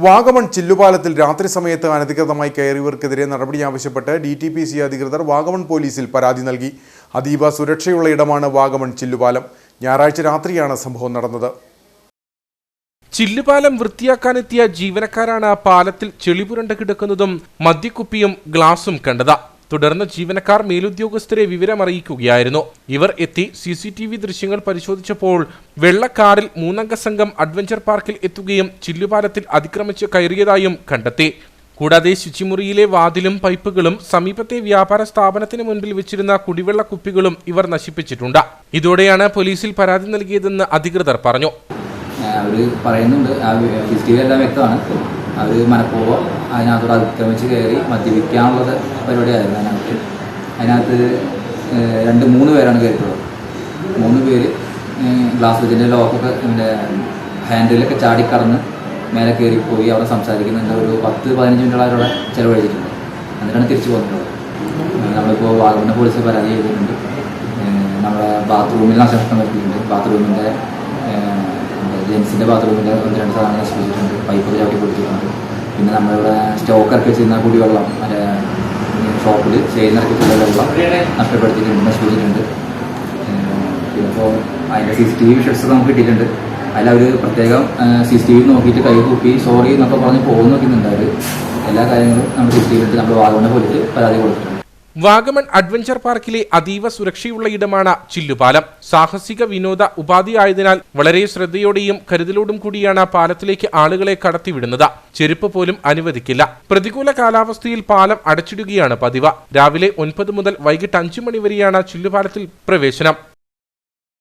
വാഗമൺ ചില്ലുപാലത്തിൽ രാത്രി സമയത്ത് അനധികൃതമായി കയറിയവർക്കെതിരെ നടപടി ആവശ്യപ്പെട്ട് DTPC അധികൃതർ വാഗമൺ പോലീസിൽ പരാതി നൽകി. അതീവ സുരക്ഷയുള്ള ഇടമാണ് വാഗമൺ ചില്ലുപാലം. ഞായറാഴ്ച രാത്രിയാണ് സംഭവം നടന്നത്. ചില്ലുപാലം വൃത്തിയാക്കാനെത്തിയ ജീവനക്കാരാണ് പാലത്തിൽ ചെളിപുരണ്ട് കിടക്കുന്നതും മദ്യക്കുപ്പിയും ഗ്ലാസും കണ്ടത്. തുടർന്ന് ജീവനക്കാർ മേലുദ്യോഗസ്ഥരെ വിവരമറിയിക്കുകയായിരുന്നു. ഇവർ എത്തി CCTV ദൃശ്യങ്ങൾ പരിശോധിച്ചപ്പോൾ വെള്ളക്കാറിൽ 3-അംഗ സംഘം അഡ്വഞ്ചർ പാർക്കിൽ എത്തുകയും ചില്ലുപാലത്തിൽ അതിക്രമിച്ച് കയറിയതായും കണ്ടെത്തി. കൂടാതെ ശുചിമുറിയിലെ വാതിലും പൈപ്പുകളും സമീപത്തെ വ്യാപാര സ്ഥാപനത്തിന് മുൻപിൽ വെച്ചിരുന്ന കുടിവെള്ള കുപ്പികളും ഇവർ നശിപ്പിച്ചിട്ടുണ്ട്. ഇതോടെയാണ് പോലീസിൽ പരാതി നൽകിയതെന്ന് അധികൃതർ പറഞ്ഞു. അവർ പറയുന്നുണ്ട്, CCTV എല്ലാം വ്യക്തമാണ്. അവർ മനഃപൂർവ്വം അതിനകത്തോട് അതിക്രമിച്ച് കയറി മദ്യപിക്കാനുള്ളത് പരിപാടിയായിരുന്നു. അതിനകത്ത് 2-3 പേരാണ് കയറിയിട്ടുള്ളത്. 3 പേര് ഗ്ലാസ് വെച്ചിൻ്റെ ലോക്കൊക്കെ ഹാൻഡിലൊക്കെ ചാടിക്കടന്ന് മേലെ കയറിപ്പോയി അവിടെ സംസാരിക്കുന്നുണ്ട്. ഒരു 10-15 മിനിറ്റോളം അവരുടെ ചിലവഴിച്ചിട്ടുണ്ട്. എന്നിട്ടാണ് തിരിച്ചു പോകുന്നുള്ളത്. നമ്മളിപ്പോൾ വാഗമൺ പോലീസിൽ പരാതി ചെയ്തിട്ടുണ്ട്. നമ്മുടെ ബാത്റൂമിൽ നാശനഷ്ടം വരുത്തിയിട്ടുണ്ട്. ബാത്റൂമിൻ്റെ ജെൻസിൻ്റെ ബാത്റൂമിൻ്റെ 1-2 സാധനങ്ങൾ നശിപ്പിച്ചിട്ടുണ്ട്. പൈപ്പൊക്കെ ചവിട്ടി പൊടിച്ചിട്ടുണ്ട്. പിന്നെ നമ്മളിവിടെ സ്റ്റോക്ക് ഇറക്കി വെച്ചിരുന്ന കുടിവെള്ളം മറ്റേ ഷോപ്പിൽ ചെയ്യുന്നിറക്കി വെള്ളം നഷ്ടപ്പെടുത്തിയിട്ടുണ്ട്, നശിപ്പിച്ചിട്ടുണ്ട്. പിന്നെ ഇപ്പോൾ അതിൻ്റെ CCTV വിഷ്വൽസ് നമുക്ക് കിട്ടിയിട്ടുണ്ട്. അതിലവർ പ്രത്യേകം CCTV നോക്കിയിട്ട് കൈ കൂപ്പി സോറി എന്നൊക്കെ പറഞ്ഞ് പോകുന്ന നോക്കുന്നുണ്ട്. അവർ എല്ലാ കാര്യങ്ങളും നമ്മൾ CCTV ഇട്ട് നമ്മൾ വാഗമൺ പോയിട്ട് പരാതി കൊടുത്തിട്ടുണ്ട്. വാഗമൺ അഡ്വഞ്ചർ പാർക്കിലെ അതീവ സുരക്ഷയുള്ള ഇടമാണ് ചില്ലുപാലം. സാഹസിക വിനോദ ഉപാധിയായതിനാൽ വളരെ ശ്രദ്ധയോടെയും കരുതലോടും കൂടിയാണ് പാലത്തിലേക്ക് ആളുകളെ കടത്തിവിടുന്നത്. ചെരുപ്പ് പോലും അനുവദിക്കില്ല. പ്രതികൂല കാലാവസ്ഥയിൽ പാലം അടച്ചിടുകയാണ് പതിവ്. രാവിലെ 9 മുതൽ വൈകിട്ട് 5 മണി വരെയാണ് ചില്ലുപാലത്തിൽ പ്രവേശനം.